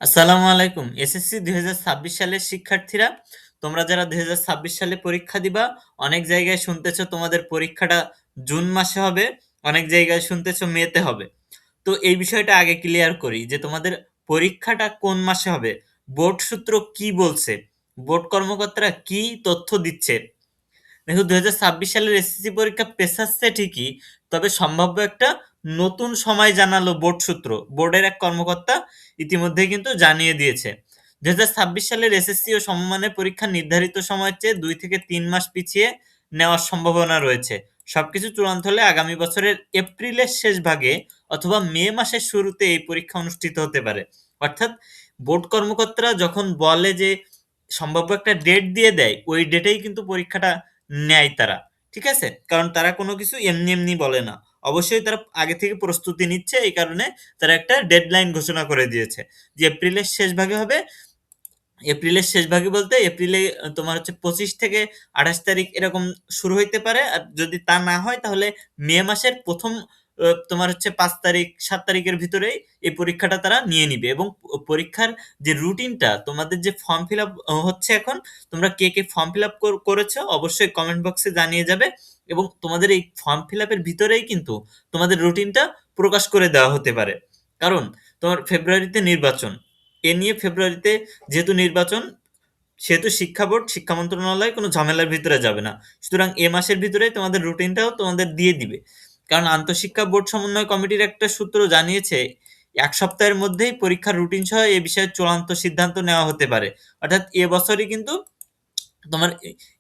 আসসালামু আলাইকুম। এসএসসি 2026 সালের শিক্ষার্থীরা, তোমরা যারা 2026 সালে পরীক্ষা দিবা, অনেক জায়গায় শুনতেছো তোমাদের পরীক্ষাটা জুন মাসে হবে, অনেক জায়গায় শুনতেছো মেতে হবে। তো এই বিষয়টা আগে ক্লিয়ার করি যে তোমাদের পরীক্ষাটা কোন মাসে হবে। বোর্ড সূত্র কি বলছে, বোর্ড কর্মকর্তারা কি তথ্য দিচ্ছে। দেখো, 2026 সালের এসএসসি পরীক্ষা পেছাচ্ছে ঠিকই, তবে সম্ভাব্য একটা নতুন সময় জানালো বোর্ড সূত্র। বোর্ডের এক কর্মকর্তা ইতিমধ্যে কিন্তু জানিয়ে দিয়েছে 2026 সালের এসএসসি ও সমমানের পরীক্ষা নির্ধারিত সময়ের চেয়ে 2 থেকে 3 মাস পিছিয়ে নেওয়ার সম্ভাবনা রয়েছে। সবকিছু চূড়ান্ত হলে আগামী বছরের এপ্রিলের শেষ ভাগে অথবা মে মাসের শুরুতে এই পরীক্ষা অনুষ্ঠিত হতে পারে। অর্থাৎ বোর্ড কর্মকর্তারা যখন বলে যে সম্ভাব্য একটা ডেট দিয়ে দেয়, ওই ডেটেই কিন্তু পরীক্ষাটা নেয় তারা। ঠিক আছে, কারণ তারা কোনো কিছু এমনি এমনি বলে না। অবশ্যই তারা আগে থেকে প্রস্তুতি নিচ্ছে, এই কারণে তারা একটা ডেডলাইন ঘোষণা করে দিয়েছে যে এপ্রিলের শেষ ভাগে হবে। এপ্রিলের শেষ ভাগে বলতে এপ্রিলে তোমার হচ্ছে 25 থেকে 28 তারিখ এরকম শুরু হইতে পারে। আর যদি তা না হয় তাহলে মে মাসের প্রথম তোমার হচ্ছে 5 তারিখ 7 তারিখের ভিতরেই এই পরীক্ষাটা তারা নিয়ে নিবে। এবং পরীক্ষার যে রুটিনটা, তোমাদের যে ফর্ম ফিল আপ হচ্ছে এখন, তোমরা কে কে ফর্ম ফিল আপ করেছো অবশ্যই কমেন্ট বক্সে জানিয়ে যাবে। এবং তোমাদের এই ফর্ম ফিল আপের ভিতরেই কিন্তু তোমাদের রুটিনটা প্রকাশ করে দেওয়া হতে পারে। কারণ তোমার ফেব্রুয়ারিতে নির্বাচন, এ নিয়ে ফেব্রুয়ারিতে যেহেতু নির্বাচন, সেহেতু শিক্ষা বোর্ড শিক্ষা মন্ত্রণালয় কোনো ঝামেলার ভিতরে যাবে না। সুতরাং এ মাসের ভিতরে তোমাদের রুটিনটাও তোমাদের দিয়ে দিবে। কারণ আন্তঃশিক্ষা বোর্ড সমন্বয় কমিটির একটা সূত্র জানিয়েছে 1 সপ্তাহের মধ্যেই পরীক্ষার রুটিন সহ এ বিষয়ে চূড়ান্ত সিদ্ধান্ত নেওয়া হতে পারে। অর্থাৎ এবছরই কিন্তু তোমার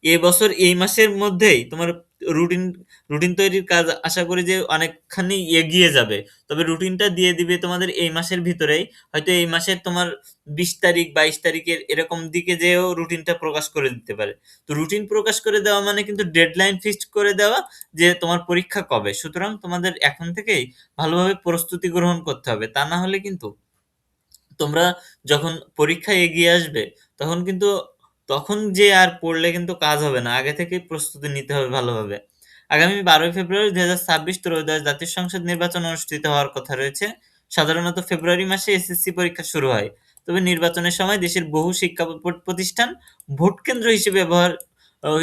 এবছর এই মাসের মধ্যেই তোমার রুটিন রুটিন তৈরির কাজ আশা করি যে অনেকখানি এগিয়ে যাবে। তবে রুটিনটা দিয়ে দিবে তোমাদের এই মাসের ভিতরেই। হয়তো এই মাসের তোমার 20 তারিখ 22 তারিখের এরকম দিকে যেও রুটিনটা প্রকাশ করে দিতে পারে। তো রুটিন প্রকাশ করে দেওয়া মানে কিন্তু ডেডলাইন ফিক্সড করে দেওয়া যে তোমার পরীক্ষা কবে। সুতরাং তোমাদের এখন থেকেই ভালোভাবে প্রস্তুতি গ্রহণ করতে হবে, তা না হলে কিন্তু তোমরা যখন পরীক্ষা এগিয়ে আসবে তখন কিন্তু তখন যে আর পড়লে কিন্তু কাজ হবে না। আগে থেকেই প্রস্তুতি নিতে হবে ভালোভাবে। আগামী 12 ফেব্রুয়ারি 2026 ত্রয়োদশ জাতীয় সংসদ নির্বাচন অনুষ্ঠিত হওয়ার কথা রয়েছে। সাধারণত ফেব্রুয়ারি মাসে এসএসসি পরীক্ষা শুরু হয়। তবে নির্বাচনের সময় দেশের বহু শিক্ষা প্রতিষ্ঠান ভোট কেন্দ্র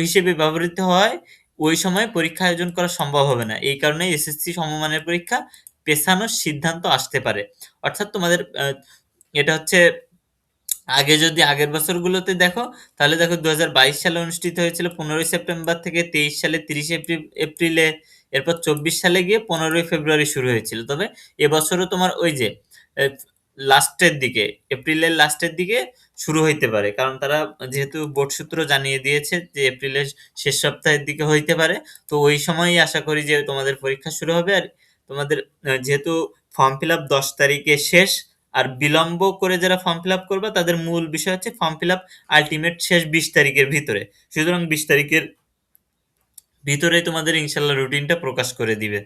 হিসেবে ব্যবহৃত হয়। ওই সময় পরীক্ষা আয়োজন করা সম্ভব হবে না। এই কারণে এসএসসি সমমানের পরীক্ষা পেছানোর সিদ্ধান্ত আসতে পারে। অর্থাৎ তোমাদের এটা হচ্ছে, আগে যদি আগের বছরগুলোতে দেখো, তাহলে দেখো 2022 সালে অনুষ্ঠিত হয়েছিল 15 সেপ্টেম্বর থেকে 23 সালে 30 এপ্রিলে। এরপর 24 সালে গিয়ে 15 ফেব্রুয়ারি শুরু হয়েছিল। তবে এবছরও তোমার ওই যে লাস্টের দিকে, এপ্রিলের লাস্টের দিকে শুরু হইতে পারে। কারণ তারা যেহেতু বোর্ড সূত্র জানিয়ে দিয়েছে যে এপ্রিলের শেষ সপ্তাহের দিকে হইতে পারে। তো ওই সময়ই আশা করি যে তোমাদের পরীক্ষা শুরু হবে। আর তোমাদের যেহেতু ফর্ম ফিল আপ 10 তারিখে শেষ, আর বিলম্ব করে যারা ফর্ম ফিল আপ করবে তাদের মূল বিষয় হচ্ছে ফর্ম ফিল আপ আলটিমেট শেষ 20 তারিখের ভিতরে। সুতরাং 20 তারিখের ভিতরে তোমাদের ইনশাল্লাহ রুটিনটা প্রকাশ করে দিবে।